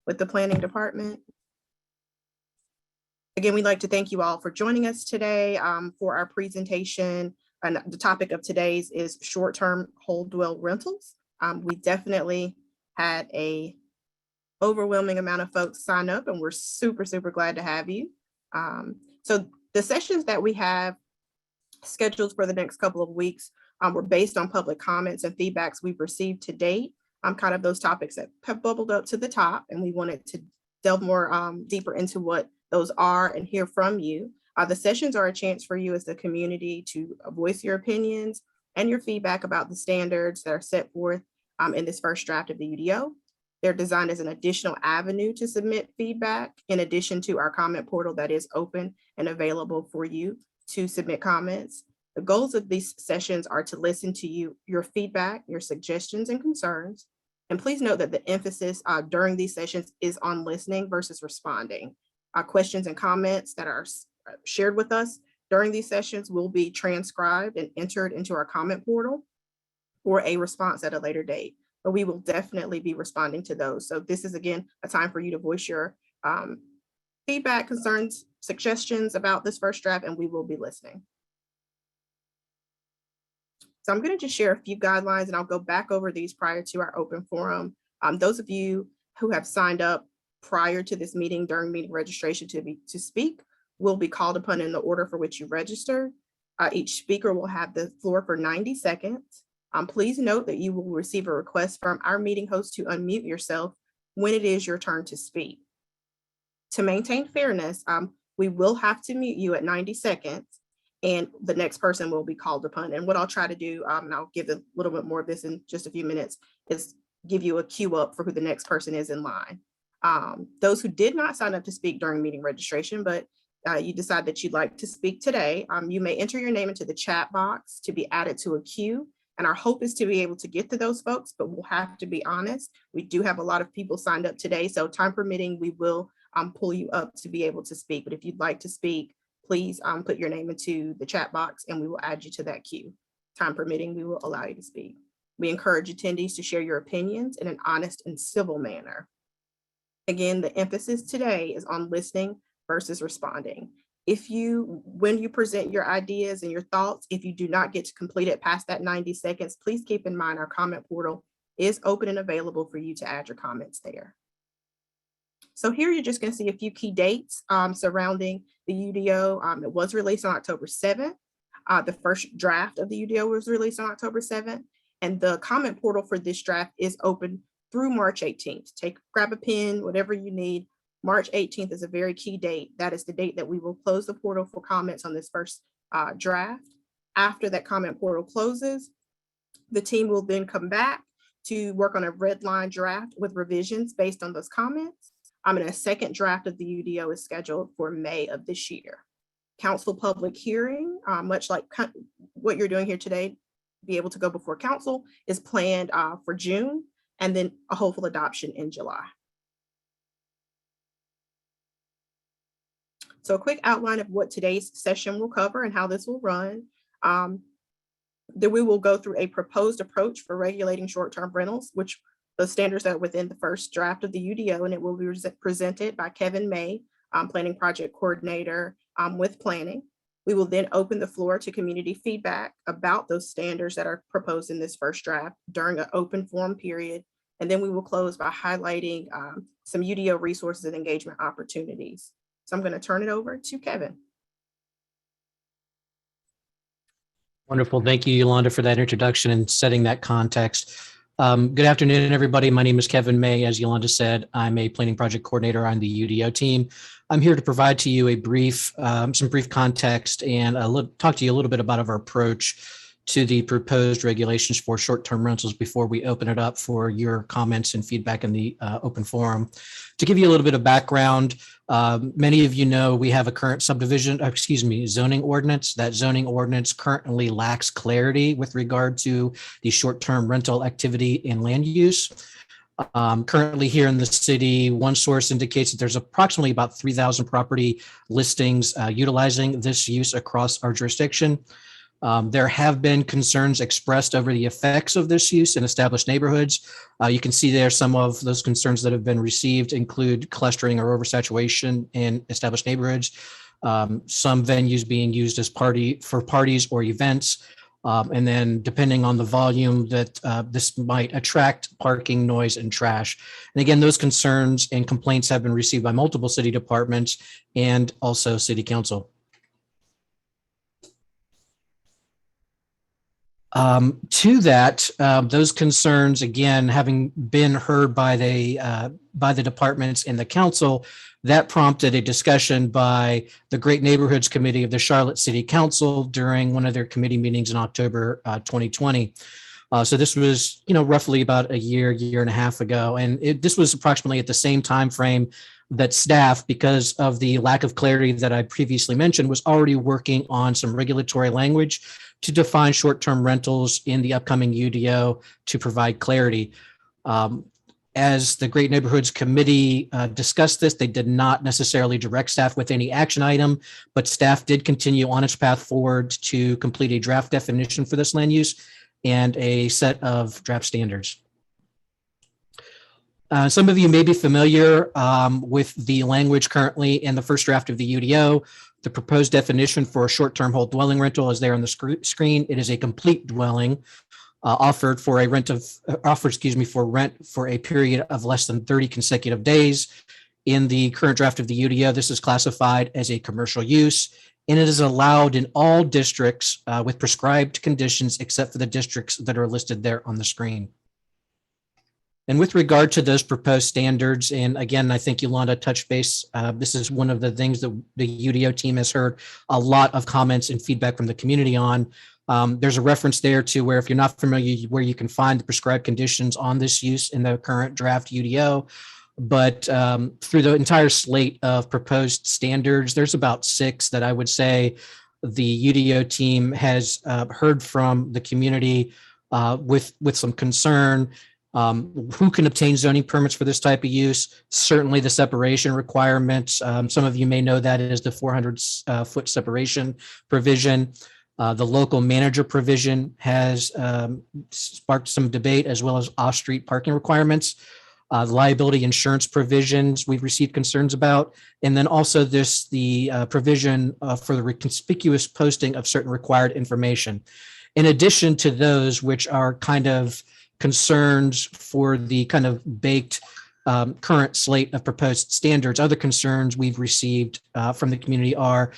with the planning department. Again, we'd like to thank you all for joining us today for our presentation. And the topic of today's is short-term whole dwell rentals. We definitely had a overwhelming amount of folks sign up, and we're super glad to have you. So the sessions that we have scheduled for the next couple of weeks were based on public comments and feedbacks we've received to date. Kind of those topics that have bubbled up to the top, and we wanted to delve more deeper into what those are and hear from you. The sessions are a chance for you as the community to voice your opinions and your feedback about the standards that are set forth in this first draft of the UDO. They're designed as an additional avenue to submit feedback, in addition to our comment portal that is open and available for you to submit comments. The goals of these sessions are to listen to your feedback, your suggestions and concerns. And please note that the emphasis during these sessions is on listening versus responding. Questions and comments that are shared with us during these sessions will be transcribed and entered into our comment portal for a response at a later date. But we will definitely be responding to those. So this is, again, a time for you to voice your feedback, concerns, suggestions about this first draft, and we will be listening. So I'm going to just share a few guidelines, and I'll go back over these prior to our open forum. Those of you who have signed up prior to this meeting during meeting registration to speak will be called upon in the order for which you registered. Each speaker will have the floor for 90 seconds. Please note that you will receive a request from our meeting host to unmute yourself when it is your turn to speak. To maintain fairness, we will have to mute you at 90 seconds, and the next person will be called upon. And what I'll try to do, and I'll give a little bit more of this in just a few minutes, is give you a queue up for who the next person is in line. Those who did not sign up to speak during meeting registration, but you decide that you'd like to speak today, you may enter your name into the chat box to be added to a queue. And our hope is to be able to get to those folks, but we'll have to be honest. We do have a lot of people signed up today, so time permitting, we will pull you up to be able to speak. But if you'd like to speak, please put your name into the chat box and we will add you to that queue. Time permitting, we will allow you to speak. We encourage attendees to share your opinions in an honest and civil manner. Again, the emphasis today is on listening versus responding. When you present your ideas and your thoughts, if you do not get to complete it past that 90 seconds, please keep in mind our comment portal is open and available for you to add your comments there. So here you're just going to see a few key dates surrounding the UDO. It was released on October 7th. The first draft of the UDO was released on October 7th, and the comment portal for this draft is open through March 18th. Grab a pen, whatever you need. March 18th is a very key date. That is the date that we will close the portal for comments on this first draft. After that comment portal closes, the team will then come back to work on a red line draft with revisions based on those comments. And a second draft of the UDO is scheduled for May of this year. Council public hearing, much like what you're doing here today, be able to go before council, is planned for June, and then a hopeful adoption in July. So a quick outline of what today's session will cover and how this will run. Then we will go through a proposed approach for regulating short-term rentals, which the standards are within the first draft of the UDO, and it will be presented by Kevin May, Planning Project Coordinator with Planning. We will then open the floor to community feedback about those standards that are proposed in this first draft during an open forum period. And then we will close by highlighting some UDO resources and engagement opportunities. So I'm going to turn it over to Kevin. Wonderful. Thank you, Yolanda, for that introduction and setting that context. Good afternoon, everybody. My name is Kevin May. As Yolanda said, I'm a planning project coordinator on the UDO team. I'm here to provide to you a some brief context and talk to you a little bit about our approach to the proposed regulations for short-term rentals before we open it up for your comments and feedback in the open forum. To give you a little bit of background, many of you know we have a current zoning ordinance. That zoning ordinance currently lacks clarity with regard to the short-term rental activity and land use. Currently here in the city, one source indicates that there's approximately about 3,000 property listings utilizing this use across our jurisdiction. There have been concerns expressed over the effects of this use in established neighborhoods. You can see there some of those concerns that have been received include clustering or oversaturation in established neighborhoods, some venues being used as parties or events, and then depending on the volume that this might attract parking, noise, and trash. And again, those concerns and complaints have been received by multiple city departments and also city council. To that, those concerns, again, having been heard by the departments and the council, that prompted a discussion by the Great Neighborhoods Committee of the Charlotte City Council during one of their committee meetings in October 2020. So this was, roughly about a year and a half ago, and this was approximately at the same time frame that staff, because of the lack of clarity that I previously mentioned, was already working on some regulatory language to define short-term rentals in the upcoming UDO to provide clarity. As the Great Neighborhoods Committee discussed this, they did not necessarily direct staff with any action item, but staff did continue on its path forward to complete a draft definition for this land use and a set of draft standards. Some of you may be familiar with the language currently in the first draft of the UDO. The proposed definition for a short-term hold dwelling rental is there on the screen. It is a complete dwelling offered for rent for a period of less than 30 consecutive days. In the current draft of the UDO, this is classified as a commercial use, and it is allowed in all districts with prescribed conditions, except for the districts that are listed there on the screen. And with regard to those proposed standards, and again, I think Yolanda touched base, this is one of the things that the UDO team has heard a lot of comments and feedback from the community on. There's a reference there to where, if you're not familiar, where you can find the prescribed conditions on this use in the current draft UDO. But through the entire slate of proposed standards, there's about 6 that I would say the UDO team has heard from the community with some concern. Who can obtain zoning permits for this type of use? Certainly the separation requirements. Some of you may know that is the 400-foot separation provision. The local manager provision has sparked some debate, as well as off-street parking requirements. The liability insurance provisions we've received concerns about. And then also the provision for the conspicuous posting of certain required information. In addition to those, which are kind of concerns for the kind of baked current slate of proposed standards, other concerns we've received from the community are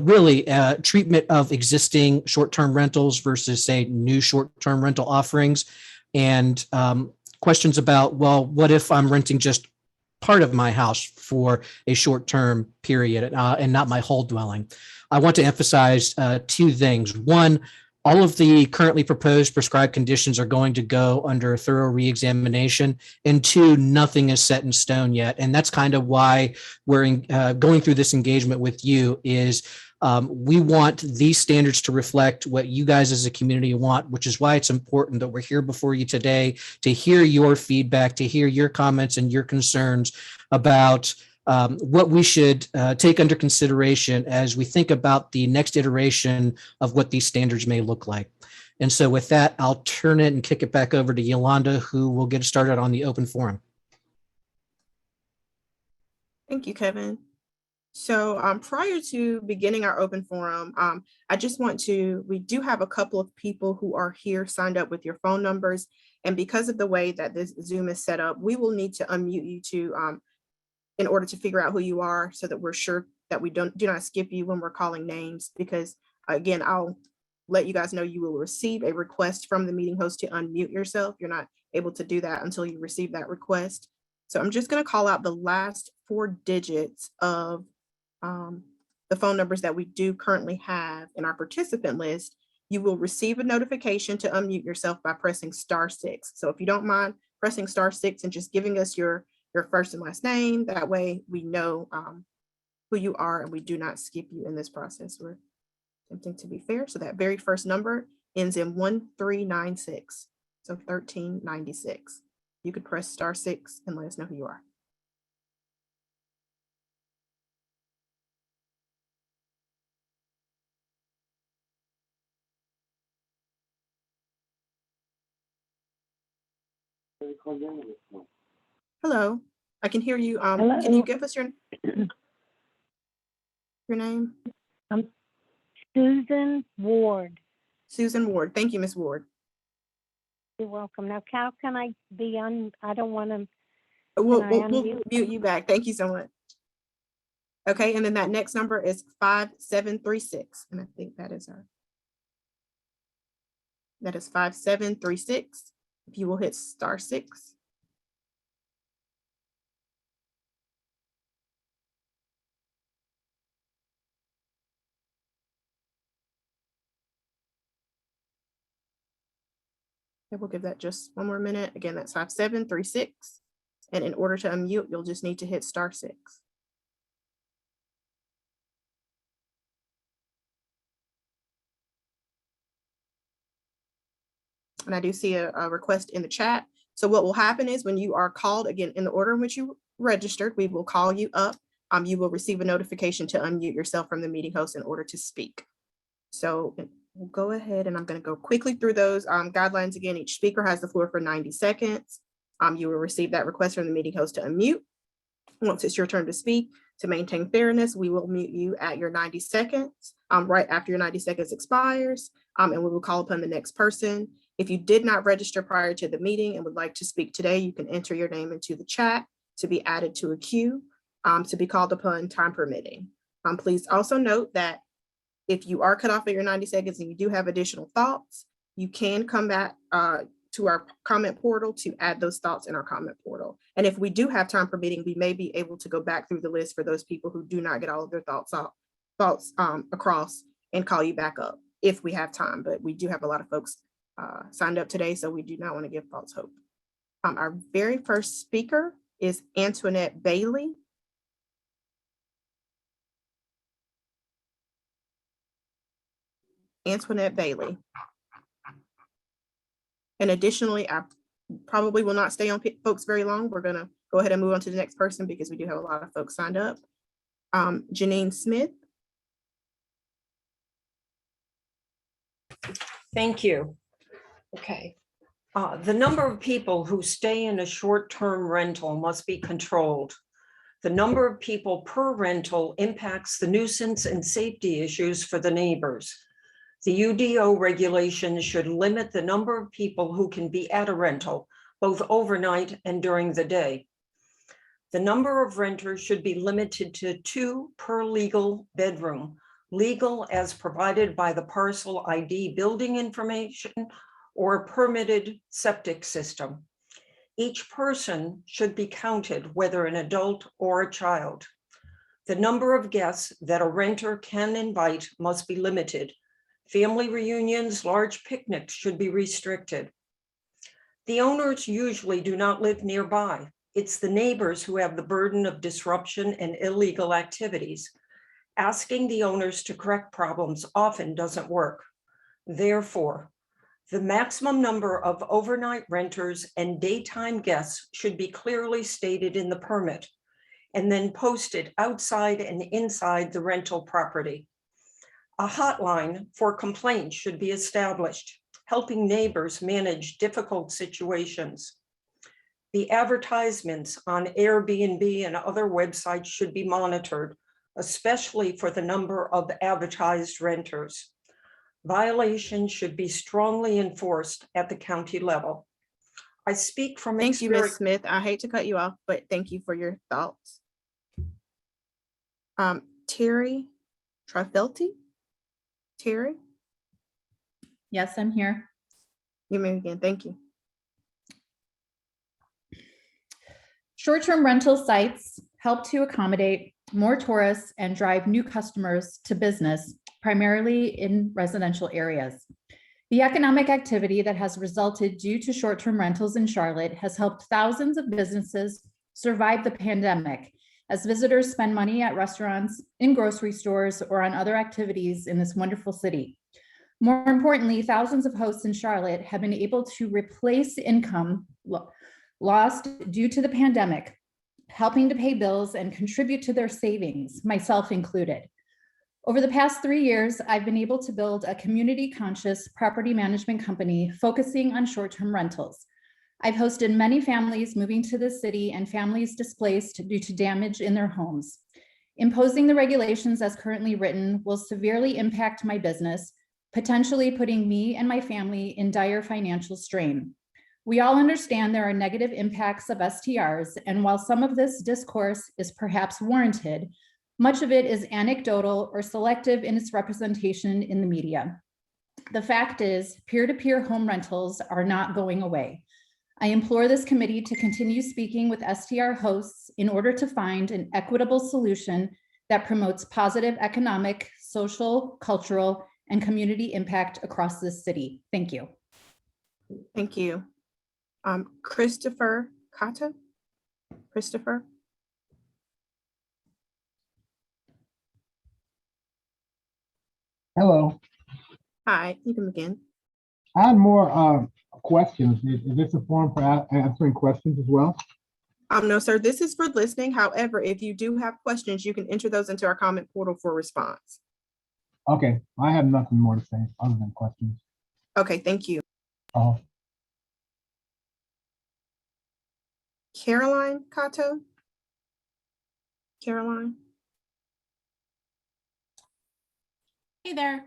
really treatment of existing short-term rentals versus, say, new short-term rental offerings, and questions about, well, what if I'm renting just part of my house for a short-term period and not my whole dwelling? I want to emphasize 2 things. One, all of the currently proposed prescribed conditions are going to go under a thorough reexamination. And 2, nothing is set in stone yet. And that's kind of why we're going through this engagement with you is we want these standards to reflect what you guys as a community want, which is why it's important that we're here before you today to hear your feedback, to hear your comments and your concerns about what we should take under consideration as we think about the next iteration of what these standards may look like. And so with that, I'll turn it and kick it back over to Yolanda, who will get started on the open forum. Thank you, Kevin. So prior to beginning our open forum, I just we do have a couple of people who are here signed up with your phone numbers. And because of the way that this Zoom is set up, we will need to unmute you to in order to figure out who you are, so that we're sure that we do not skip you when we're calling names, because again, I'll let you guys know you will receive a request from the meeting host to unmute yourself. You're not able to do that until you receive that request. So I'm just going to call out the last 4 digits of the phone numbers that we do currently have in our participant list. You will receive a notification to unmute yourself by pressing *6. So if you don't mind pressing *6 and just giving us your first and last name, that way we know who you are and we do not skip you in this process. We're attempting to be fair. So that very first number ends in 1396, so 1396. You could press *6 and let us know who you are. Hello, I can hear you. Hello. Can you give us your name? I'm Susan Ward. Susan Ward. Thank you, Ms. Ward. You're welcome. Now, Cal, can I be on? I don't want to. We'll I we'll unmute? mute you back. Thank you so much. Okay, and then that next number is 5736, and I think that is our. That is 5736. If you will hit *6. Okay, we'll give that just one more minute. Again, that's 5736. And in order to unmute, you'll just need to hit *6. And I do see a request in the chat. So what will happen is when you are called, again, in the order in which you registered, we will call you up. You will receive a notification to unmute yourself from the meeting host in order to speak. So we'll go ahead and I'm going to go quickly through those guidelines. Again, each speaker has the floor for 90 seconds. You will receive that request from the meeting host to unmute. Once it's your turn to speak, to maintain fairness, we will mute you at your 90 seconds, right after your 90 seconds expires, and we will call upon the next person. If you did not register prior to the meeting and would like to speak today, you can enter your name into the chat to be added to a queue, to be called upon, time permitting. Please also note that if you are cut off at your 90 seconds and you do have additional thoughts, you can come back to our comment portal to add those thoughts in our comment portal. And if we do have time permitting, we may be able to go back through the list for those people who do not get all of their thoughts across and call you back up if we have time. But we do have a lot of folks signed up today, so we do not want to give false hope. Our very first speaker is Antoinette Bailey. Antoinette Bailey. And additionally, I probably will not stay on folks very long. We're going to go ahead and move on to the next person because we do have a lot of folks signed up. Janine Smith. Thank you. Okay. The number of people who stay in a short-term rental must be controlled. The number of people per rental impacts the nuisance and safety issues for the neighbors. The UDO regulations should limit the number of people who can be at a rental, both overnight and during the day. The number of renters should be limited to 2 per legal bedroom, legal as provided by the parcel ID building information or permitted septic system. Each person should be counted, whether an adult or a child. The number of guests that a renter can invite must be limited. Family reunions, large picnics should be restricted. The owners usually do not live nearby. It's the neighbors who have the burden of disruption and illegal activities. Asking the owners to correct problems often doesn't work. Therefore, the maximum number of overnight renters and daytime guests should be clearly stated in the permit and then posted outside and inside the rental property. A hotline for complaints should be established, helping neighbors manage difficult situations. The advertisements on Airbnb and other websites should be monitored, especially for the number of advertised renters. Violations should be strongly enforced at the county level. I speak from Thank you, Ms. experience. Smith. I hate to cut you off, but thank you for your thoughts. Terry Trifelti. Terry, Yes, I'm here. you may begin. Thank you. Short-term rental sites help to accommodate more tourists and drive new customers to business, primarily in residential areas. The economic activity that has resulted due to short-term rentals in Charlotte has helped thousands of businesses survive the pandemic as visitors spend money at restaurants, in grocery stores, or on other activities in this wonderful city. More importantly, thousands of hosts in Charlotte have been able to replace income lost due to the pandemic, helping to pay bills and contribute to their savings, myself included. Over the past 3 years, I've been able to build a community-conscious property management company focusing on short-term rentals. I've hosted many families moving to the city and families displaced due to damage in their homes. Imposing the regulations as currently written will severely impact my business, potentially putting me and my family in dire financial strain. We all understand there are negative impacts of STRs, and while some of this discourse is perhaps warranted, much of it is anecdotal or selective in its representation in the media. The fact is, peer-to-peer home rentals are not going away. I implore this committee to continue speaking with STR hosts in order to find an equitable solution that promotes positive economic, social, cultural, and community impact across this city. Thank you. Thank you. Christopher Kata? Christopher? Hello. Hi, you can begin. I had more questions. Is this a forum for answering questions as well? No, sir, this is for listening. However, if you do have questions, you can enter those into our comment portal for response. Okay, I have nothing more to say other than questions. Okay, thank you. Oh, Caroline Kato? Caroline? Hey there.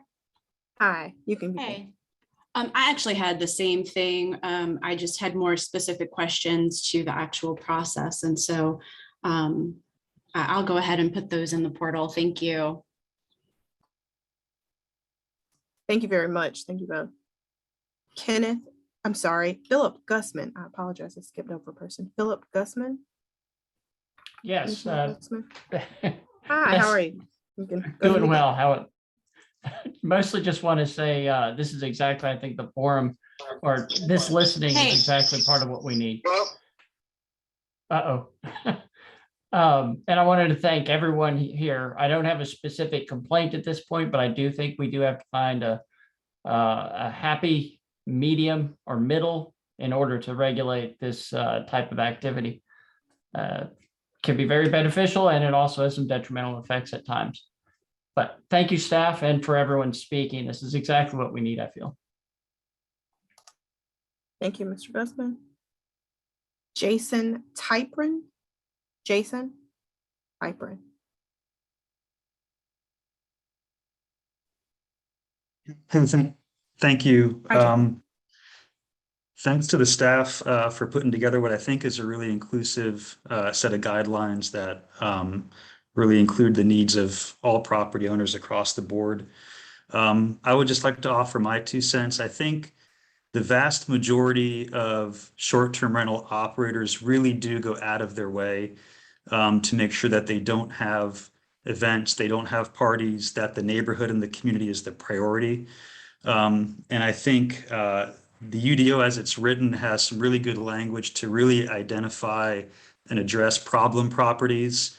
Hi, you can begin. Hey. I actually had the same thing. I just had more specific questions to the actual process. And so I'll go ahead and put those in the portal. Thank you. Thank you very much. Thank you both. Philip Gussman. I apologize, I skipped over a person. Philip Gussman? Yes, Commissioner Gussman? Hi, how are you? You can go ahead and doing begin. well. Mostly just want to say this is exactly, I think, the forum or this listening Hey. is exactly part of what we need. Uh-oh. And I wanted to thank everyone here. I don't have a specific complaint at this point, but I do think we do have to find a happy medium or middle in order to regulate this type of activity. Can be very beneficial, and it also has some detrimental effects at times. But thank you, staff, and for everyone speaking. This is exactly what we need, I feel. Thank you, Mr. Gussman. Jason Typrin? Jason Typrin. Thank you. Hi, Jason. Thanks to the staff for putting together what I think is a really inclusive set of guidelines that really include the needs of all property owners across the board. I would just like to offer my 2 cents. I think the vast majority of short-term rental operators really do go out of their way to make sure that they don't have events, they don't have parties, that the neighborhood and the community is the priority. And I think the UDO, as it's written, has some really good language to really identify and address problem properties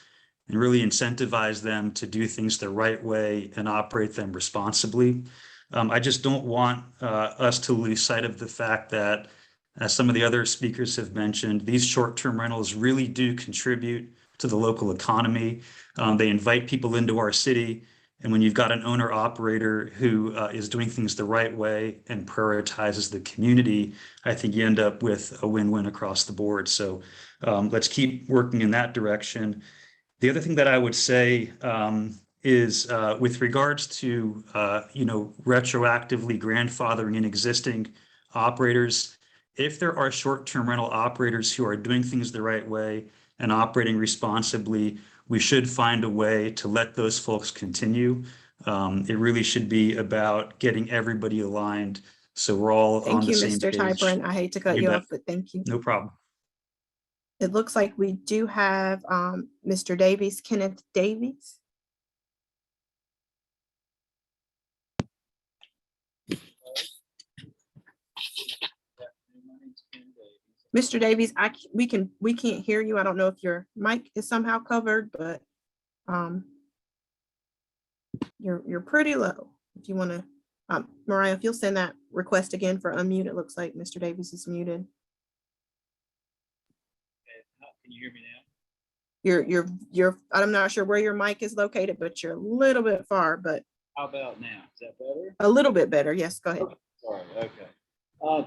and really incentivize them to do things the right way and operate them responsibly. I just don't want us to lose sight of the fact that, as some of the other speakers have mentioned, these short-term rentals really do contribute to the local economy. They invite people into our city. And when you've got an owner operator who is doing things the right way and prioritizes the community, I think you end up with a win-win across the board. So let's keep working in that direction. The other thing that I would say is with regards to, retroactively grandfathering in existing operators, if there are short-term rental operators who are doing things the right way and operating responsibly, we should find a way to let those folks continue. It really should be about getting everybody aligned so we're all on Thank the you, same Mr. page. Typrin. I hate to cut You you bet. off, but thank you. No problem. It looks like we do have Mr. Davies, Kenneth Davies. Mr. Davies, we can't hear you. I don't know if your mic is somehow covered, but you're pretty low. If you want to, Mariah, if you'll send that request again for unmute, it looks like Mr. Davies is muted. Can you hear me now? You're I'm not sure where your mic is located, but you're a little bit far, but How about now? Is that better? a little bit better. Yes, go ahead. Sorry, okay.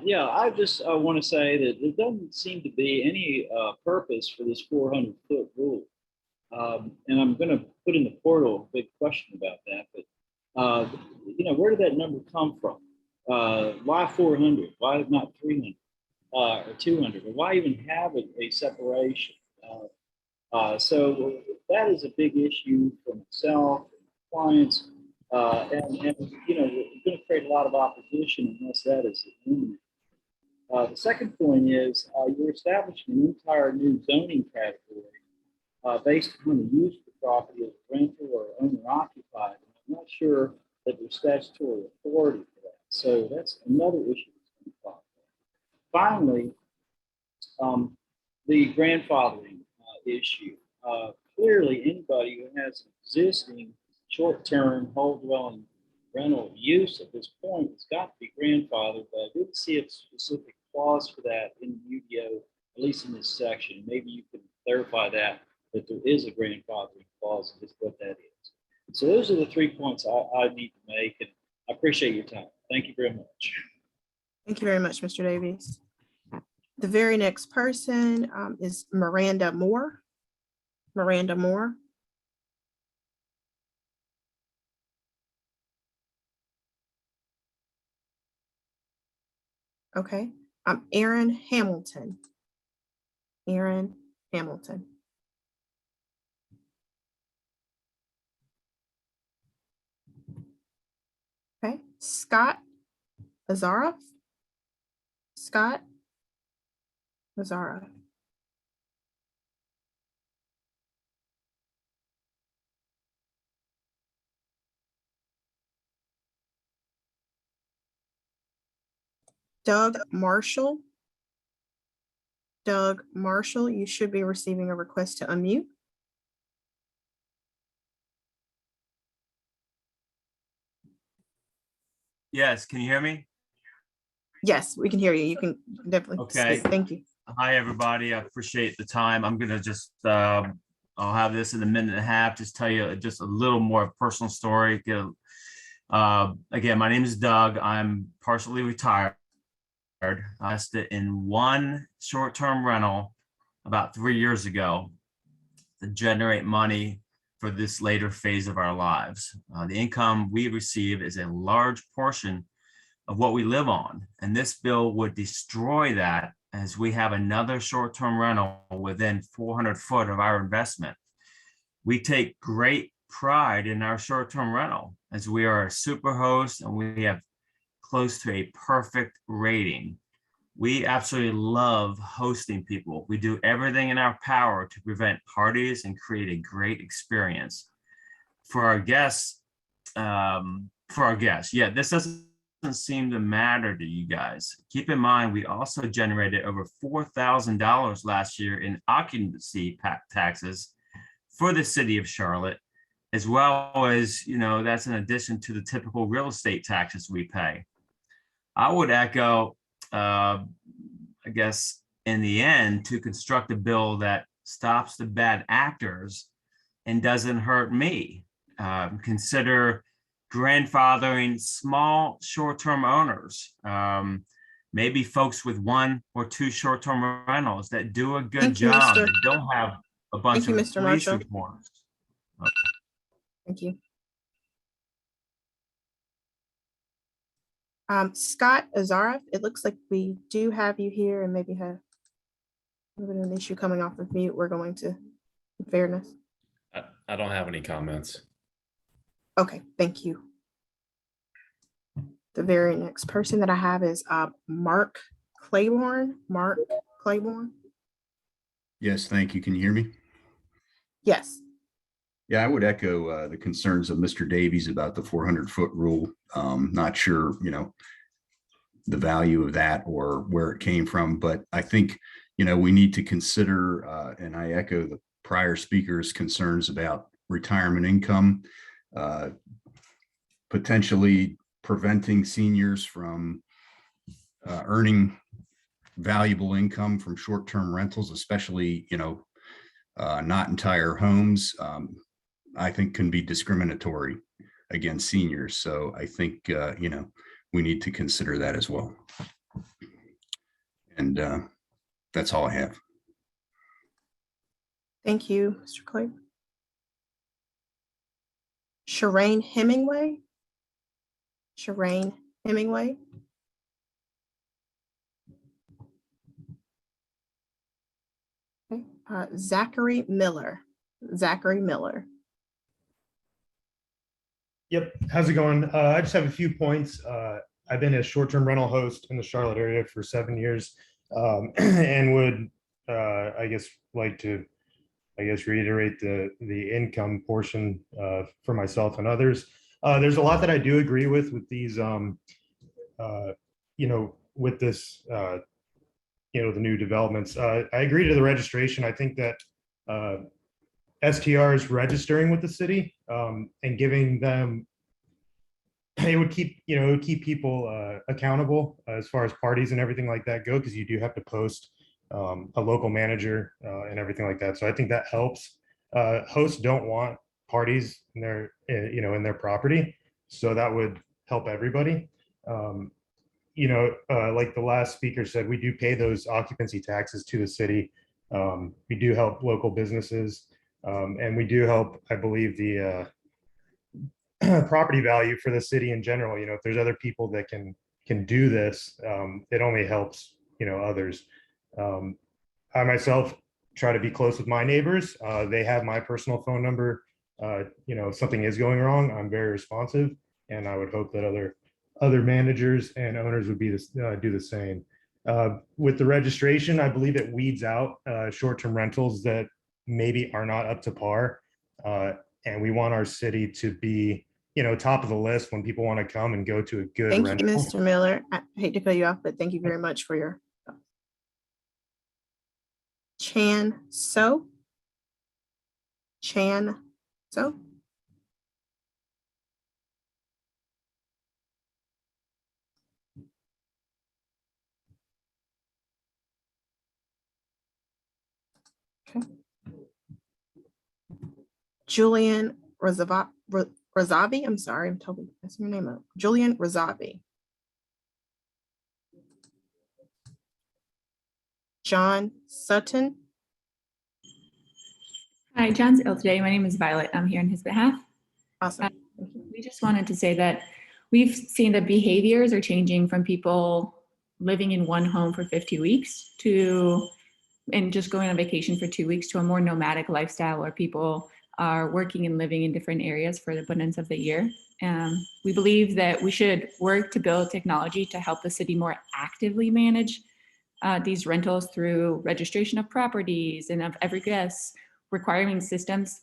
Yeah, I just want to say that there doesn't seem to be any purpose for this 400-foot rule. And I'm going to put in the portal a big question about that. But, where did that number come from? Why 400? Why not 300 or 200? Or why even have a separation? So that is a big issue for myself and clients. And we're going to create a lot of opposition unless that is eliminated. The second point is you're establishing an entire new zoning category based on the use of the property as rental or owner occupied. And I'm not sure that there's statutory authority for that. So that's another issue that's going to pop up. Finally, the grandfathering issue. Clearly, anybody who has an existing short-term whole dwelling rental use at this point has got to be grandfathered, but I didn't see a specific clause for that in the UDO, at least in this section. Maybe you can clarify that there is a grandfathering clause and just what that is. So those are the 3 points I need to make, and I appreciate your time. Thank you very much. Thank you very much, Mr. Davies. The very next person is Miranda Moore. Miranda Moore. Okay, Aaron Hamilton. Aaron Hamilton. Okay, Scott Azarov. Scott Azarov. Doug Marshall. Doug Marshall, you should be receiving a request to unmute. Yes, can you hear me? Yes, we can hear you. You can definitely Okay. speak. Thank you. Hi, everybody. I appreciate the time. I'm gonna just, I'll have this in a minute and a half, just tell you just a little more personal story. Again, my name is Doug. I'm partially retired. I invested in one short-term rental about 3 years ago to generate money for this later phase of our lives. The income we receive is a large portion of what we live on, and this bill would destroy that as we have another short-term rental within 400 foot of our investment. We take great pride in our short-term rental as we are a super host and we have close to a perfect rating. We absolutely love hosting people. We do everything in our power to prevent parties and create a great experience for our guests. Yeah, this doesn't seem to matter to you guys. Keep in mind, we also generated over $4,000 last year in occupancy taxes for the city of Charlotte, as well as, that's in addition to the typical real estate taxes we pay. I would echo, I guess, in the end, to construct a bill that stops the bad actors and doesn't hurt me. Consider grandfathering small short-term owners, maybe folks with 1 or 2 short-term rentals that do a good job and don't have a bunch of police reports. Okay. Thank you. Scott Azarov, it looks like we do have you here and maybe have an issue coming off of mute. We're going to, in fairness. I don't have any comments. Okay, thank you. The very next person that I have is Mark Claiborne. Mark Claiborne. Yes, thank you. Can you hear me? Yes. Yeah, I would echo the concerns of Mr. Davies about the 400-foot rule. Not sure, the value of that or where it came from, but I think, we need to consider, and I echo the prior speaker's concerns about retirement income, potentially preventing seniors from earning valuable income from short-term rentals, especially, not entire homes. I think can be discriminatory against seniors. So I think, we need to consider that as well. And that's all I have. Thank you, Mr. Clay. Shireen Hemingway. Shireen Hemingway. Okay. Zachary Miller. Zachary Miller. Yep, how's it going? I just have a few points. I've been a short-term rental host in the Charlotte area for 7 years, and would, I guess, like to, reiterate the income portion for myself and others. There's a lot that I do agree with these, with this, the new developments. I agree to the registration. I think that STRs registering with the city and giving them, it would keep people accountable as far as parties and everything like that go, because you do have to post a local manager and everything like that. So I think that helps. Hosts don't want parties in their in their property, so that would help everybody. Like the last speaker said, we do pay those occupancy taxes to the city. We do help local businesses, and we do help, I believe, the property value for the city in general. If there's other people that can do this, it only helps others. I myself try to be close with my neighbors. They have my personal phone number. If something is going wrong, I'm very responsive, and I would hope that other managers and owners would do the same. With the registration, I believe it weeds out short-term rentals that maybe are not up to par, and we want our city to be top of the list when people want to come and go to a good Thank rental. you, Mr. Miller. I hate to cut you off, but thank you very much for your Chan So. Chan So. Okay. Julian Razavi. I'm sorry, I'm totally messing your name up. Julian Razavi. John Sutton. Hi, John's ill today. My name is Violet. I'm here on his behalf. Awesome. We just wanted to say that we've seen that behaviors are changing from people living in one home for 50 weeks and just going on vacation for 2 weeks to a more nomadic lifestyle where people are working and living in different areas for the abundance of the year. We believe that we should work to build technology to help the city more actively manage these rentals through registration of properties and of every guest, requiring systems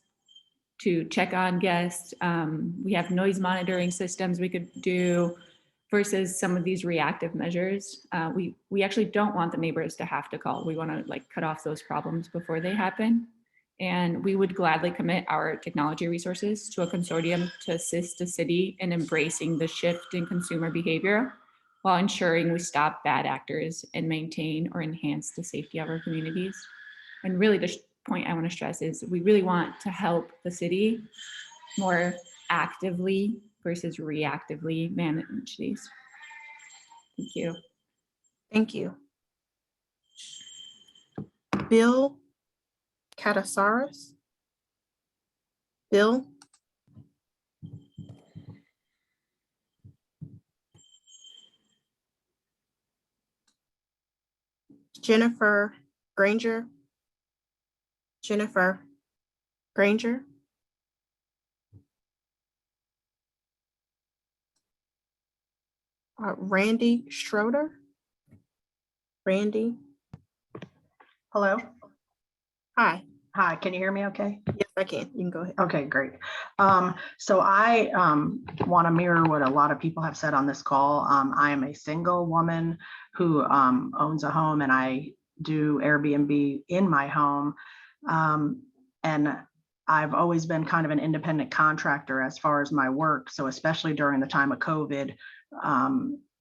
to check on guests. We have noise monitoring systems we could do versus some of these reactive measures. We actually don't want the neighbors to have to call. We want to cut off those problems before they happen. And we would gladly commit our technology resources to a consortium to assist the city in embracing the shift in consumer behavior while ensuring we stop bad actors and maintain or enhance the safety of our communities. And really the point I want to stress is we really want to help the city more actively versus reactively manage these. Thank you. Thank you. Bill Katasaris. Bill. Jennifer Granger. Jennifer Granger. Randy Schroeder. Randy. Hello. Hi. Hi, can you hear me okay? Yes, I can. You can go ahead. Okay, great. So I want to mirror what a lot of people have said on this call. I am a single woman who owns a home, and I do Airbnb in my home. And I've always been kind of an independent contractor as far as my work. So especially during the time of COVID,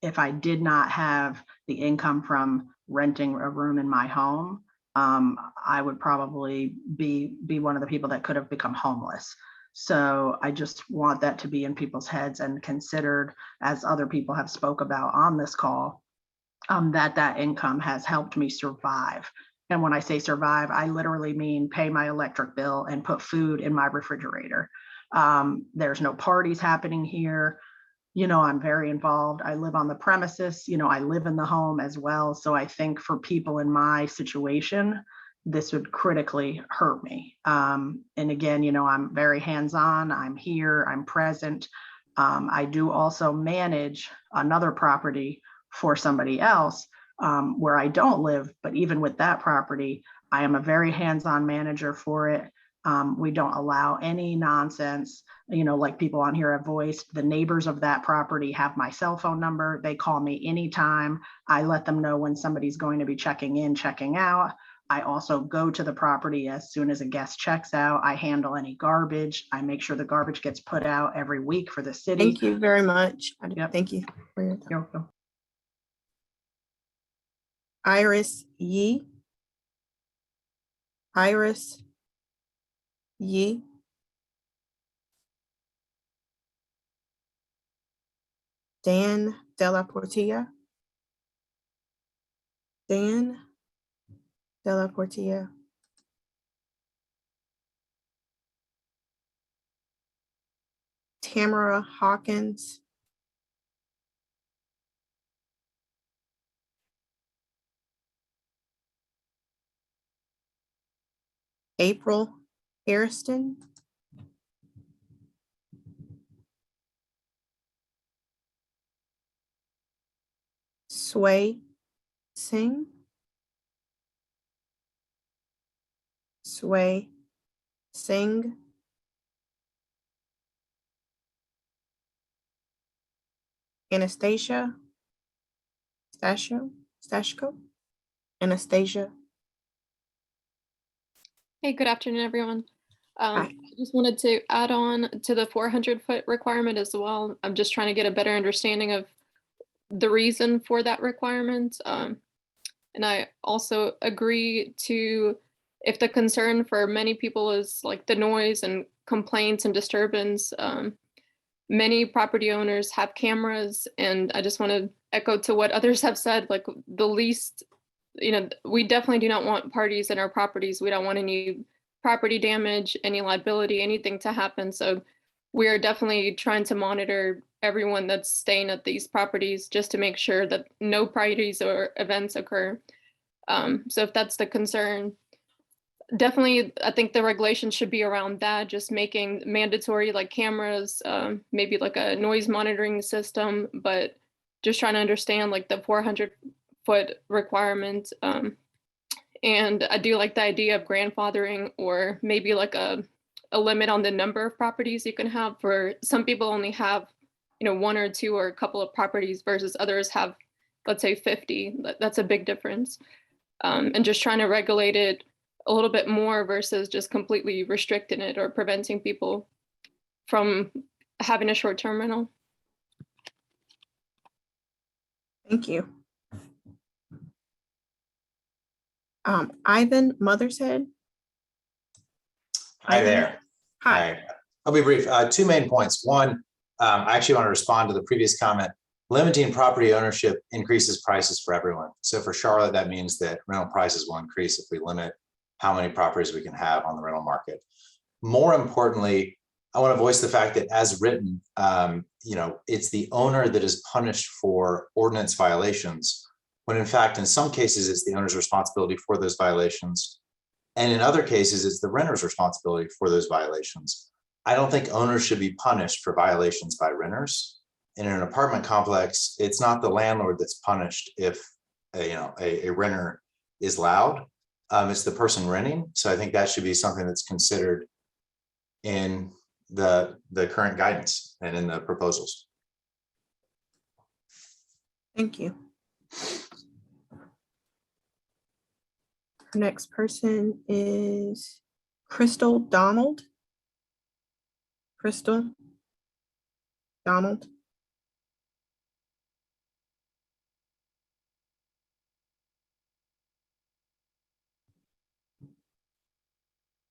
if I did not have the income from renting a room in my home, I would probably be one of the people that could have become homeless. So I just want that to be in people's heads and considered, as other people have spoke about on this call. that income has helped me survive. And when I say survive, I literally mean pay my electric bill and put food in my refrigerator. There's no parties happening here. I'm very involved. I live on the premises, I live in the home as well. So I think for people in my situation, this would critically hurt me. And again, I'm very hands-on. I'm here, I'm present. I do also manage another property for somebody else where I don't live, but even with that property, I am a very hands-on manager for it. We don't allow any nonsense, like people on here have voiced. The neighbors of that property have my cell phone number. They call me anytime. I let them know when somebody's going to be checking in, checking out. I also go to the property as soon as a guest checks out. I handle any garbage. I make sure the garbage gets put out every week for the city. Thank you very much. Yep. Thank you for your time. You're welcome. Iris Yee. Iris Yee. Dan Della Portilla. Dan Della Portilla. Tamara Hawkins. April Hairston. Sway Singh. Sway Singh. Anastasia Stashko. Anastasia. Hey, good afternoon, everyone. Hi. I just wanted to add on to the 400-foot requirement as well. I'm just trying to get a better understanding of the reason for that requirement. And I also agree to, if the concern for many people is like the noise and complaints and disturbance, many property owners have cameras, and I just want to echo to what others have said, like the least, we definitely do not want parties in our properties. We don't want any property damage, any liability, anything to happen. So we are definitely trying to monitor everyone that's staying at these properties just to make sure that no parties or events occur. So if that's the concern, definitely, I think the regulation should be around that, just making mandatory like cameras, maybe like a noise monitoring system, but just trying to understand like the 400-foot requirement. And I do like the idea of grandfathering, or maybe like a limit on the number of properties you can have. For some people only have, one or two or a couple of properties versus others have, let's say 50. That's a big difference. And just trying to regulate it a little bit more versus just completely restricting it or preventing people from having a short-term rental. Thank you. Ivan Mothershead. Hi there. Hi. I'll be brief. Two main points. One, I actually want to respond to the previous comment. Limiting property ownership increases prices for everyone. So for Charlotte, that means that rental prices will increase if we limit how many properties we can have on the rental market. More importantly, I want to voice the fact that as written, it's the owner that is punished for ordinance violations, when in fact, in some cases, it's the owner's responsibility for those violations. And in other cases, it's the renter's responsibility for those violations. I don't think owners should be punished for violations by renters. In an apartment complex, it's not the landlord that's punished if a renter is loud. It's the person renting. So I think that should be something that's considered in the current guidance and in the proposals. Thank you. Our next person is Crystal Donald. Crystal Donald.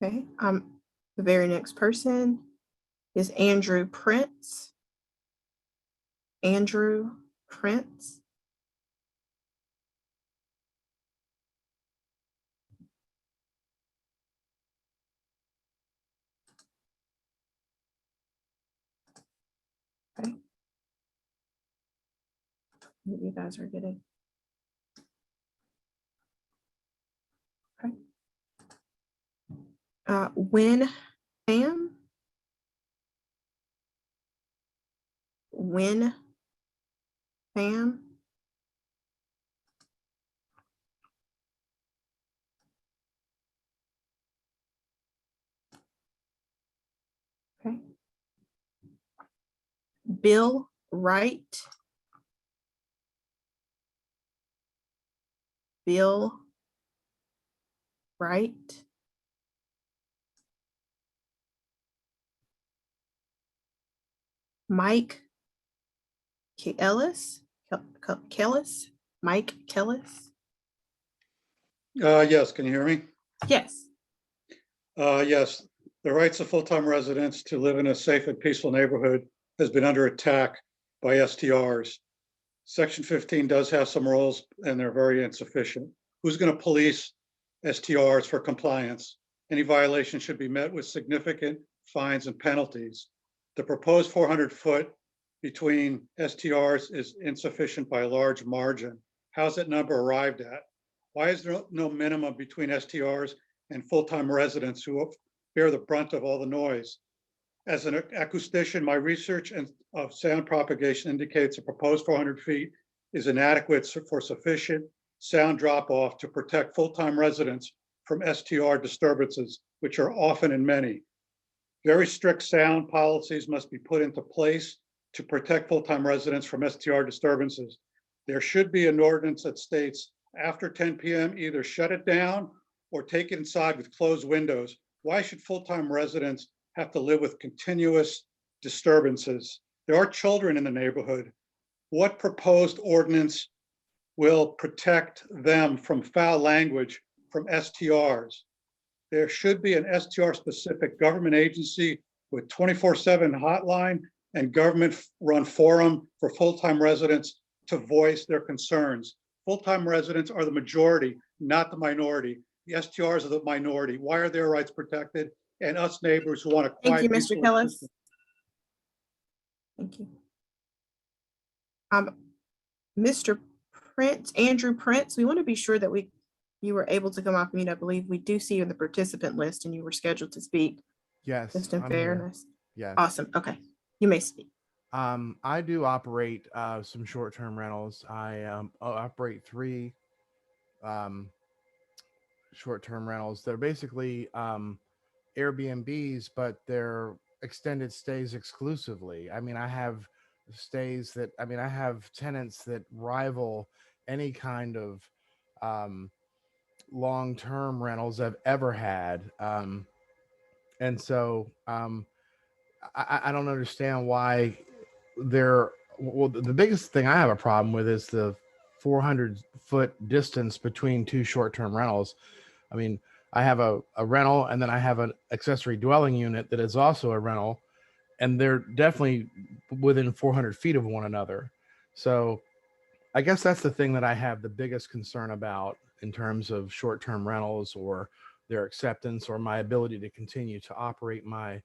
Okay, the very next person is Andrew Prince. Andrew Prince. You guys are getting. Okay. When Pam? When Pam? Okay. Bill Wright. Bill Wright. Mike Ellis. Kellis. Mike Kellis. Yes, can you hear me? Yes. Yes, the rights of full-time residents to live in a safe and peaceful neighborhood has been under attack by STRs. Section 15 does have some rules and they're very insufficient. Who's going to police STRs for compliance? Any violation should be met with significant fines and penalties. The proposed 400-foot between STRs is insufficient by a large margin. How's that number arrived at? Why is there no minimum between STRs and full-time residents who bear the brunt of all the noise? As an acoustician, my research of sound propagation indicates a proposed 400 feet is inadequate for sufficient sound drop-off to protect full-time residents from STR disturbances, which are often and many. Very strict sound policies must be put into place to protect full-time residents from STR disturbances. There should be an ordinance that states after 10 p.m. either shut it down or take it inside with closed windows. Why should full-time residents have to live with continuous disturbances? There are children in the neighborhood. What proposed ordinance will protect them from foul language from STRs? There should be an STR-specific government agency with 24/7 hotline and government-run forum for full-time residents to voice their concerns. Full-time residents are the majority, not the minority. The STRs are the minority. Why are their rights protected? And us neighbors who want to Thank quiet. you, Mr. Kellis. Thank you. Mr. Prince, Andrew Prince, we want to be sure that you were able to come off mute. I believe we do see you in the participant list and you were scheduled to speak. Yes. Just in I'm here. fairness. Yes. Awesome. Okay. You may speak. I do operate some short-term rentals. I operate 3 short-term rentals. They're basically Airbnbs, but they're extended stays exclusively. I mean, I have I have tenants that rival any kind of long-term rentals I've ever had. And so I don't understand why the biggest thing I have a problem with is the 400-foot distance between 2 short-term rentals. I mean, I have a rental and then I have an accessory dwelling unit that is also a rental, and they're definitely within 400 feet of one another. So I guess that's the thing that I have the biggest concern about in terms of short-term rentals or their acceptance or my ability to continue to operate my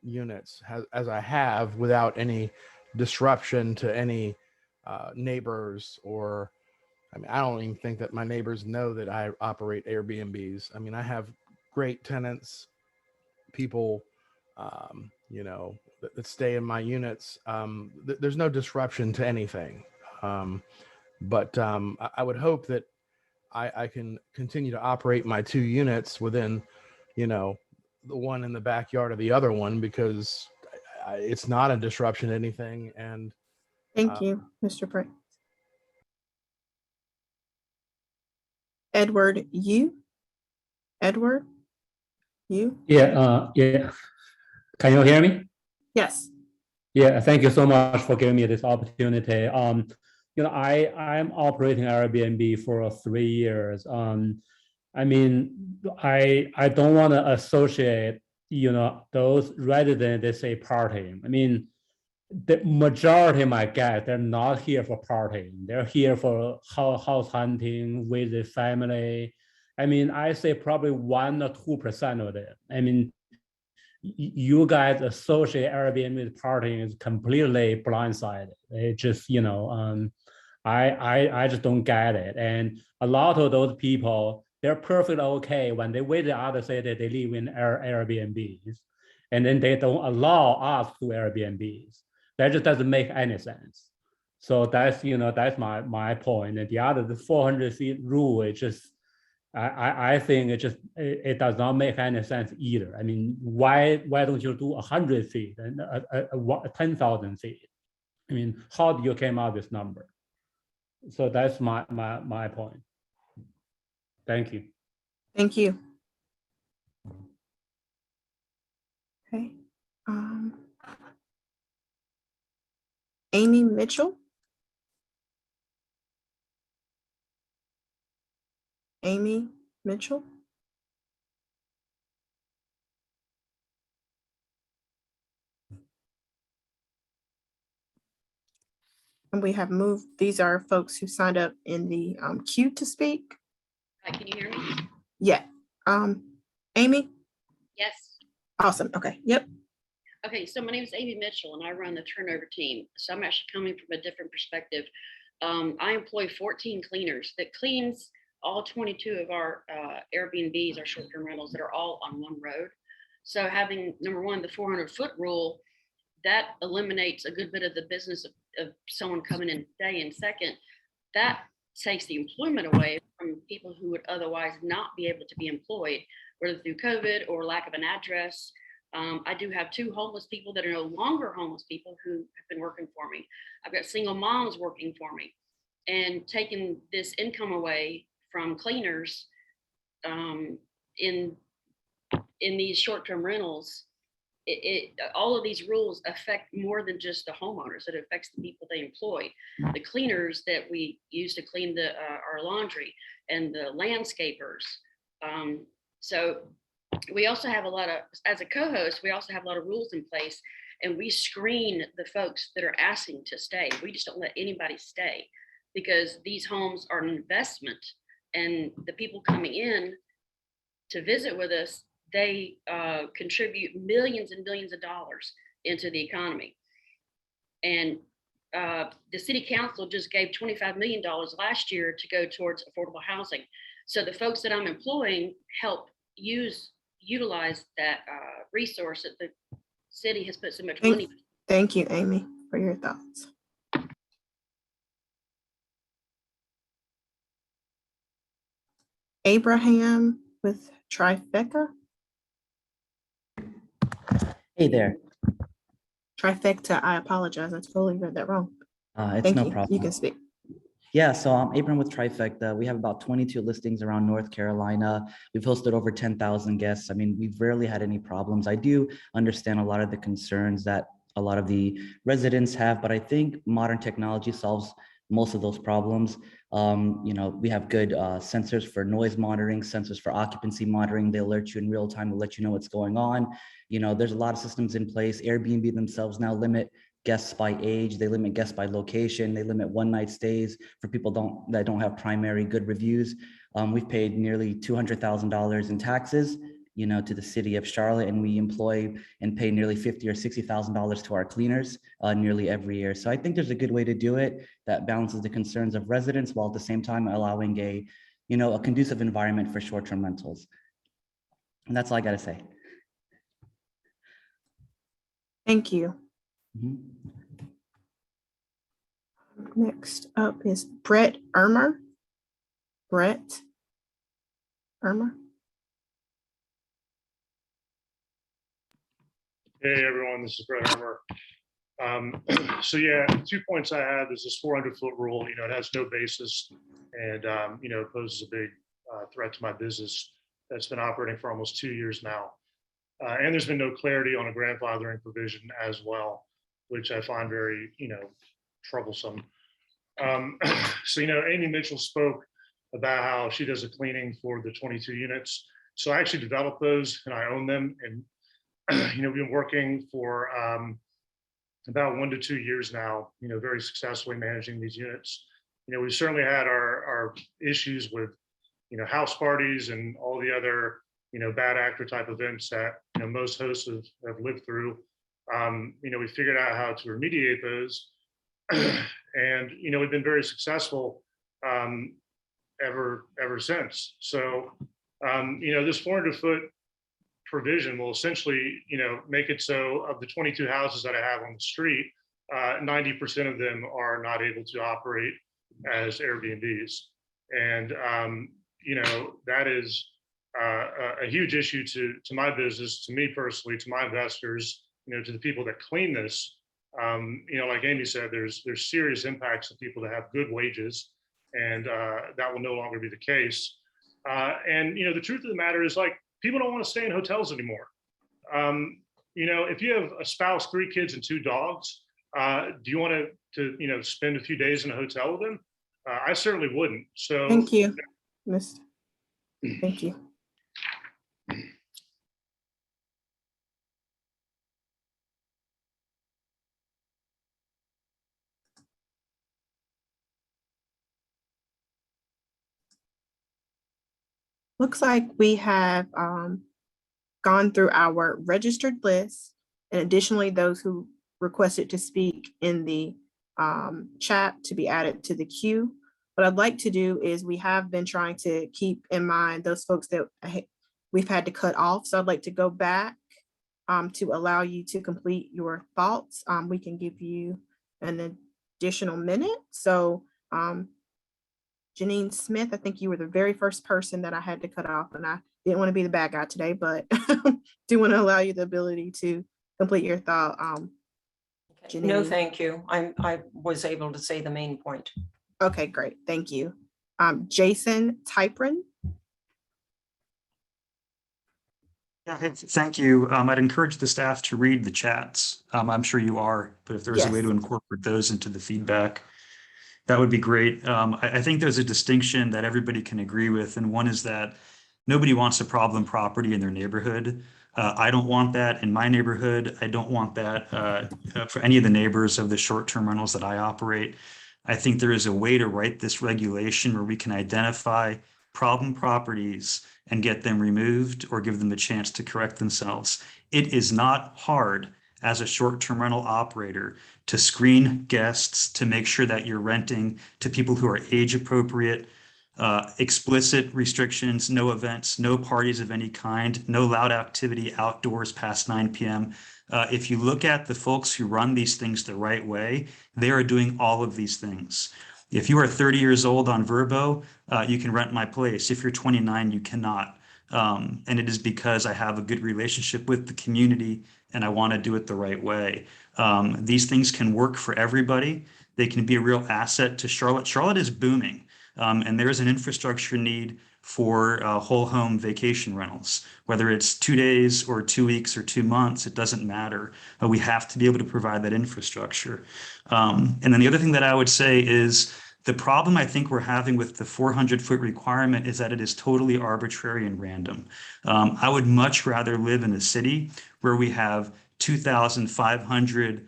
units as I have without any disruption to any neighbors. Or I mean, I don't even think that my neighbors know that I operate Airbnbs. I mean, I have great tenants, people that stay in my units. There's no disruption to anything. But I would hope that I can continue to operate my 2 units within, the one in the backyard of the other one, because it's not a disruption to anything. And thank you, Mr. Prince. Edward, you? Edward, you? Yeah, yeah. Can you hear me? Yes. Yeah, thank you so much for giving me this opportunity. I'm operating Airbnb for 3 years. I mean, I don't want to associate, those residents, they say partying. I mean, the majority of my guests, they're not here for partying. They're here for house hunting with the family. I mean, I say probably 1 or 2% of them. I mean, you guys associate Airbnb with partying is completely blindsided. It just, I just don't get it. And a lot of those people, they're perfectly okay when they visit other city, they live in Airbnbs, and then they don't allow us to Airbnbs. That just doesn't make any sense. So that's, that's my point. And the other, the 400 feet rule, it just, I think it does not make any sense either. I mean, why don't you do 100 feet and 10,000 feet? I mean, how do you came out with this number? So that's my point. Thank you. Thank you. Okay. Amy Mitchell. Amy Mitchell. And we have moved, these are folks who signed up in the queue to speak. Can you hear me? Yeah. Amy? Yes. Awesome. Okay. Yep. Okay, so my name is Amy Mitchell and I run the turnover team. So I'm actually coming from a different perspective. I employ 14 cleaners that cleans all 22 of our Airbnbs, our short-term rentals that are all on one road. So having, number one, the 400-foot rule, that eliminates a good bit of the business of someone coming in today. And second, that takes the employment away from people who would otherwise not be able to be employed, whether through COVID or lack of an address. I do have 2 homeless people that are no longer homeless people who have been working for me. I've got single moms working for me, and taking this income away from cleaners in these short-term rentals, all of these rules affect more than just the homeowners. It affects the people they employ, the cleaners that we use to clean our laundry, and the landscapers. So we also have a lot of, as a co-host, we also have a lot of rules in place, and we screen the folks that are asking to stay. We just don't let anybody stay, because these homes are an investment, and the people coming in to visit with us, they contribute millions and millions of dollars into the economy. And the city council just gave $25 million last year to go towards affordable housing. So the folks that I'm employing help utilize that resource that the city has put so much money. Thank you, Amy, for your thoughts. Abraham with Trifecta. Hey there. Trifecta, I apologize. I totally read that wrong. It's Thank no you. problem. You can speak. Yeah, so I'm Abram with Trifecta. We have about 22 listings around North Carolina. We've hosted over 10,000 guests. I mean, we've rarely had any problems. I do understand a lot of the concerns that a lot of the residents have, but I think modern technology solves most of those problems. We have good sensors for noise monitoring, sensors for occupancy monitoring. They alert you in real time to let you know what's going on. There's a lot of systems in place. Airbnb themselves now limit guests by age, they limit guests by location, they limit one-night stays for people that don't have primary good reviews. We've paid nearly $200,000 in taxes, to the city of Charlotte, and we employ and pay nearly $50,000 or $60,000 to our cleaners nearly every year. So I think there's a good way to do it that balances the concerns of residents while at the same time allowing a conducive environment for short-term rentals. And that's all I got to say. Thank you. Mm-hmm. Next up is Brett Ermer. Brett Ermer. Hey everyone, this is Brett Ermer. So yeah, 2 points I have is this 400-foot rule. It has no basis, and it poses a big threat to my business that's been operating for almost 2 years now. And there's been no clarity on a grandfathering provision as well, which I find very, troublesome. So, Amy Mitchell spoke about how she does a cleaning for the 22 units. So I actually developed those and I own them. And, we've been working for about 1 to 2 years now, very successfully managing these units. We've certainly had our issues with, house parties and all the other, bad actor type events that most hosts have lived through. We figured out how to remediate those, and we've been very successful ever since. So this 400-foot provision will essentially make it so of the 22 houses that I have on the street, 90% of them are not able to operate as Airbnbs, and that is a huge issue to my business, to me personally, to my investors, to the people that clean this. Like Amy said, there's serious impacts to people that have good wages, and that will no longer be the case. And the truth of the matter is, like, people don't want to stay in hotels anymore. If you have a spouse, 3 kids, and 2 dogs, do you want to spend a few days in a hotel with them? I certainly wouldn't. So Thank you, Mr. Thank you. Looks like we have gone through our registered list, and additionally those who requested to speak in the chat to be added to the queue. What I'd like to do is, we have been trying to keep in mind those folks that we've had to cut off. So I'd like to go back to allow you to complete your thoughts. We can give you an additional minute. So Janine Smith, I think you were the very first person that I had to cut off, and I didn't want to be the bad guy today, but do want to allow you the ability to complete your thought. No, Janine. thank you. I was able to say the main point. Okay, great. Thank you. Jason Typrin. Yeah, thank you. I'd encourage the staff to read the chats. I'm sure you are, but if there's a way to incorporate those into the feedback, that would be great. I think there's a distinction that everybody can agree with, and one is that nobody wants a problem property in their neighborhood. I don't want that in my neighborhood. I don't want that for any of the neighbors of the short-term rentals that I operate. I think there is a way to write this regulation where we can identify problem properties and get them removed or give them a chance to correct themselves. It is not hard as a short-term rental operator to screen guests, to make sure that you're renting to people who are age appropriate, explicit restrictions, no events, no parties of any kind, no loud activity outdoors past 9 p.m. If you look at the folks who run these things the right way, they are doing all of these things. If you are 30 years old on Vrbo, you can rent my place. If you're 29, you cannot. And it is because I have a good relationship with the community and I want to do it the right way. These things can work for everybody. They can be a real asset to Charlotte. Charlotte is booming. And there is an infrastructure need for whole home vacation rentals, whether it's 2 days or 2 weeks or 2 months, it doesn't matter. We have to be able to provide that infrastructure. And then the other thing that I would say is, the problem I think we're having with the 400-foot requirement is that it is totally arbitrary and random. I would much rather live in a city where we have 2,500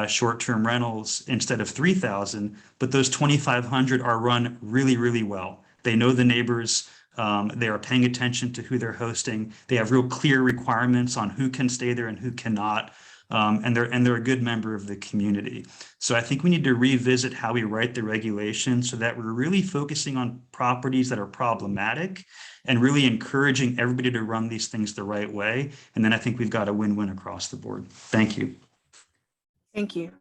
short-term rentals instead of 3,000, but those 2,500 are run really, really well. They know the neighbors. They are paying attention to who they're hosting. They have real clear requirements on who can stay there and who cannot. And they're a good member of the community. So I think we need to revisit how we write the regulation so that we're really focusing on properties that are problematic and really encouraging everybody to run these things the right way. And then I think we've got a win-win across the board. Thank you. Thank you.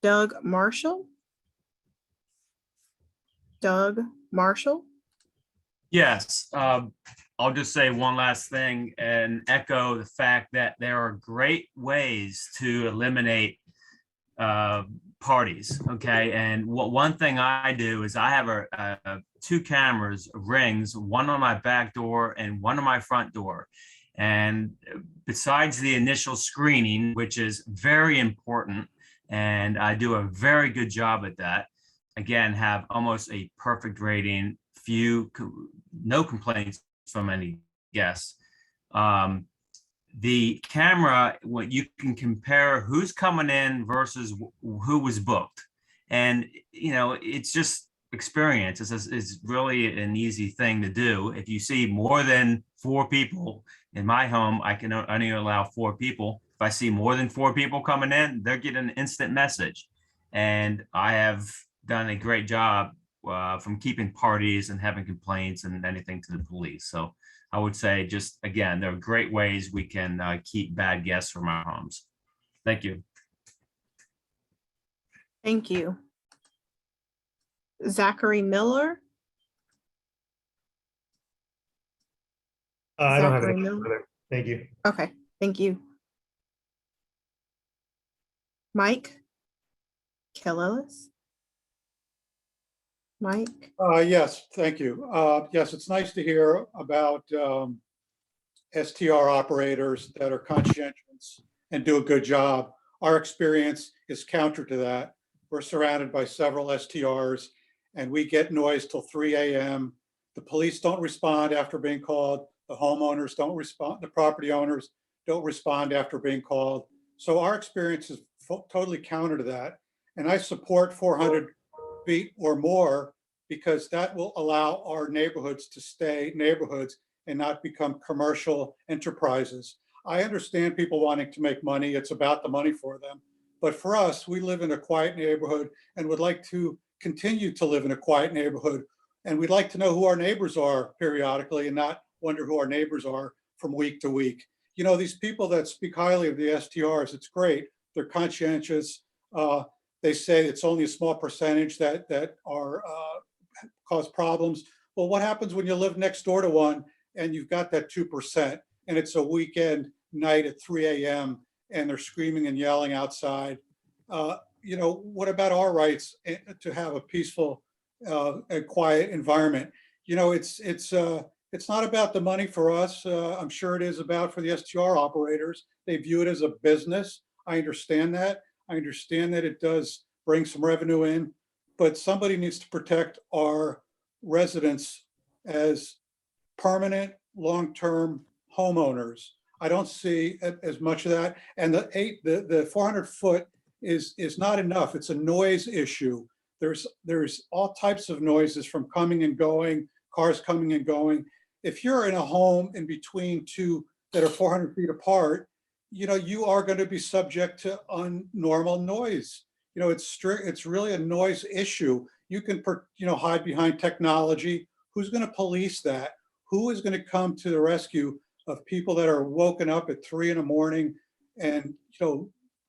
Doug Marshall. Doug Marshall. Yes, I'll just say one last thing and echo the fact that there are great ways to eliminate parties. Okay, and one thing I do is I have 2 cameras, rings, one on my back door and one on my front door. And besides the initial screening, which is very important, and I do a very good job at that, again, have almost a perfect rating, no complaints from any guests. The camera, what you can compare who's coming in versus who was booked. And, it's just experience, is really an easy thing to do. If you see more than 4 people in my home, I can only allow 4 people. If I see more than 4 people coming in, they're getting an instant message. And I have done a great job from keeping parties and having complaints and anything to the police. So I would say, just again, there are great ways we can keep bad guests from our homes. Thank you. Thank you. Zachary Miller. I don't have Zachary any Miller. further. Thank you. Okay, thank you. Mike Kellis. Mike. Yes, thank you. Yes, it's nice to hear about STR operators that are conscientious and do a good job. Our experience is counter to that. We're surrounded by several STRs and we get noise till 3 a.m. The police don't respond after being called. The homeowners don't respond. The property owners don't respond after being called. So our experience is totally counter to that. And I support 400 feet or more because that will allow our neighborhoods to stay neighborhoods and not become commercial enterprises. I understand people wanting to make money. It's about the money for them. But for us, we live in a quiet neighborhood and would like to continue to live in a quiet neighborhood. And we'd like to know who our neighbors are periodically and not wonder who our neighbors are from week to week. You know, these people that speak highly of the STRs, it's great. They're conscientious. They say it's only a small percentage that are cause problems. Well, what happens when you live next door to one and you've got that 2% and it's a weekend night at 3 a.m. and they're screaming and yelling outside? You know, what about our rights to have a peaceful and quiet environment? You know, it's not about the money for us. I'm sure it is about for the STR operators. They view it as a business. I understand that. I understand that it does bring some revenue in, but somebody needs to protect our residents as permanent, long-term homeowners. I don't see as much of that. And the 400 foot is not enough. It's a noise issue. There's all types of noises from coming and going, cars coming and going. If you're in a home in between two that are 400 feet apart, you know, you are going to be subject to unnormal noise. You know, it's really a noise issue. You can, hide behind technology. Who's going to police that? Who is going to come to the rescue of people that are woken up at 3 a.m? And,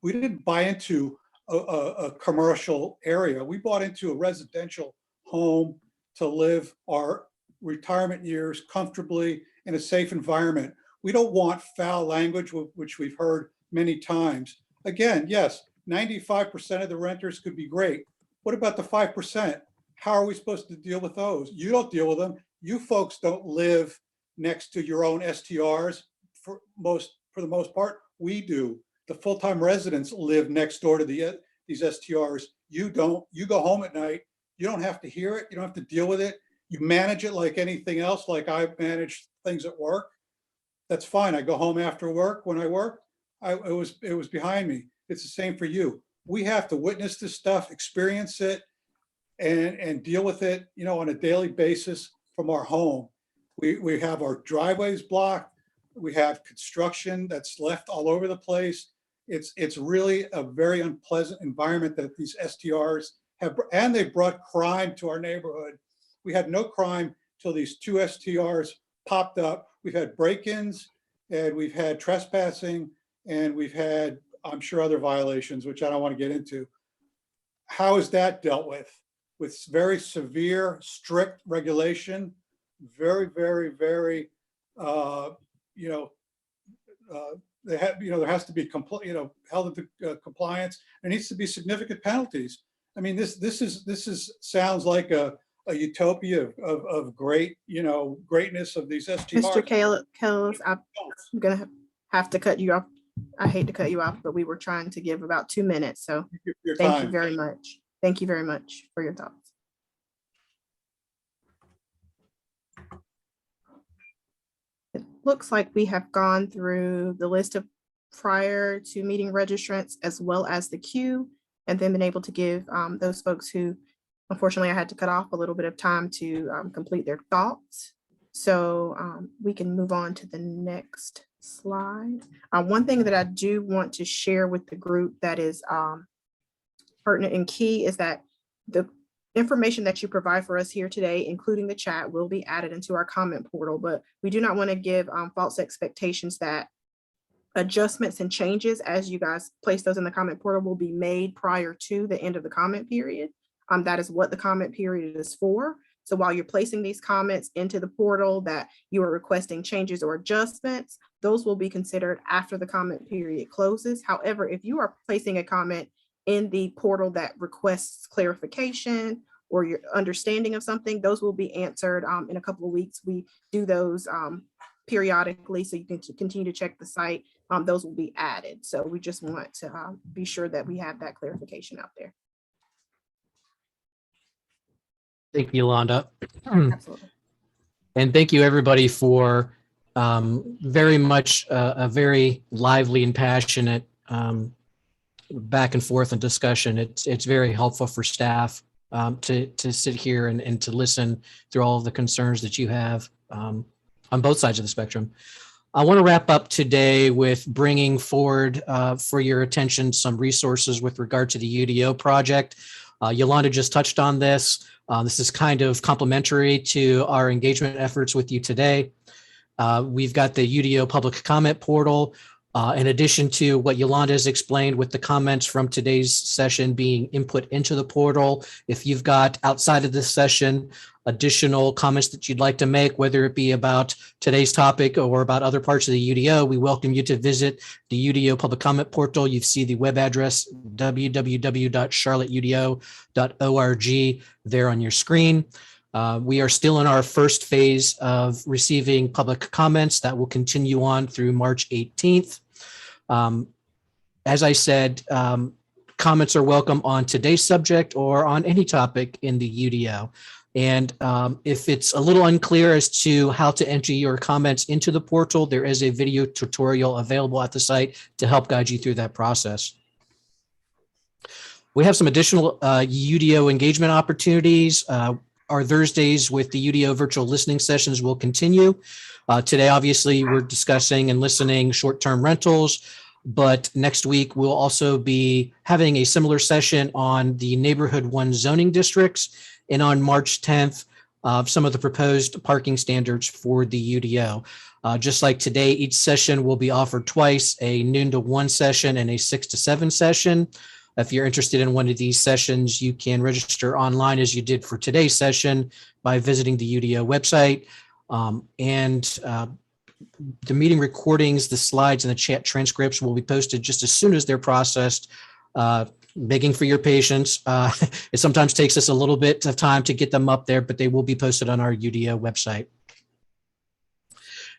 we didn't buy into a commercial area. We bought into a residential home to live our retirement years comfortably in a safe environment. We don't want foul language, which we've heard many times. Again, yes, 95% of the renters could be great. What about the 5%? How are we supposed to deal with those? You don't deal with them. You folks don't live next to your own STRs for the most part. We do. The full-time residents live next door to these STRs. You don't. You go home at night. You don't have to hear it. You don't have to deal with it. You manage it like anything else, like I manage things at work. That's fine. I go home after work. When I work, it was behind me. It's the same for you. We have to witness this stuff, experience it, and deal with it, on a daily basis from our home. We have our driveways blocked. We have construction that's left all over the place. It's really a very unpleasant environment that these STRs have, and they've brought crime to our neighborhood. We had no crime till these 2 STRs popped up. We've had break-ins and we've had trespassing and we've had, I'm sure, other violations, which I don't want to get into. How is that dealt with? With very severe, strict regulation, very, very, very, there has to be held into compliance. There needs to be significant penalties. I mean, this sounds like a utopia of great, greatness of these STRs. Mr. Kellis, I'm gonna have to cut you off. I hate to cut you off, but we were trying to give about 2 minutes. So thank you very much. Thank you very much for your thoughts. It looks like we have gone through the list of prior to meeting registrants as well as the queue, and then been able to give those folks who Unfortunately, I had to cut off a little bit of time to complete their thoughts. So we can move on to the next slide. One thing that I do want to share with the group that is pertinent and key is that the information that you provide for us here today, including the chat, will be added into our comment portal, but we do not want to give false expectations that adjustments and changes as you guys place those in the comment portal will be made prior to the end of the comment period. That is what the comment period is for. So while you're placing these comments into the portal that you are requesting changes or adjustments, those will be considered after the comment period closes. However, if you are placing a comment in the portal that requests clarification or your understanding of something, those will be answered in a couple of weeks. We do those periodically, so you can continue to check the site. Those will be added. So we just want to be sure that we have that clarification out there. Thank you, Yolanda. Absolutely. And thank you, everybody, for very much a very lively and passionate back and forth and discussion. It's very helpful for staff to sit here and to listen through all of the concerns that you have on both sides of the spectrum. I want to wrap up today with bringing forward for your attention some resources with regard to the UDO project. Yolanda just touched on this. This is kind of complementary to our engagement efforts with you today. We've got the UDO public comment portal. In addition to what Yolanda has explained with the comments from today's session being input into the portal, if you've got outside of this session additional comments that you'd like to make, whether it be about today's topic or about other parts of the UDO, we welcome you to visit the UDO public comment portal. You see the web address www.charlotteudo.org there on your screen. We are still in our first phase of receiving public comments that will continue on through March 18th. As I said, comments are welcome on today's subject or on any topic in the UDO. And if it's a little unclear as to how to enter your comments into the portal, there is a video tutorial available at the site to help guide you through that process. We have some additional UDO engagement opportunities. Our Thursdays with the UDO virtual listening sessions will continue. Today, obviously, we're discussing and listening short-term rentals, but next week we'll also be having a similar session on the Neighborhood 1 zoning districts, and on March 10th, some of the proposed parking standards for the UDO. Just like today, each session will be offered twice, a noon to 1 session and a 6 to 7 session. If you're interested in one of these sessions, you can register online as you did for today's session by visiting the UDO website. The meeting recordings, the slides, and the chat transcripts will be posted just as soon as they're processed. Begging for your patience. It sometimes takes us a little bit of time to get them up there, but they will be posted on our UDO website.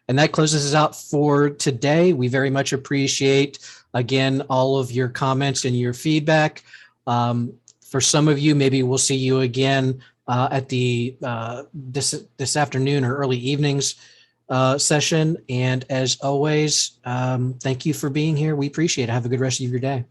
And that closes us out for today. We very much appreciate, again, all of your comments and your feedback. For some of you, maybe we'll see you again at the this afternoon or early evenings session. And as always, thank you for being here. We appreciate it. Have a good rest of your day.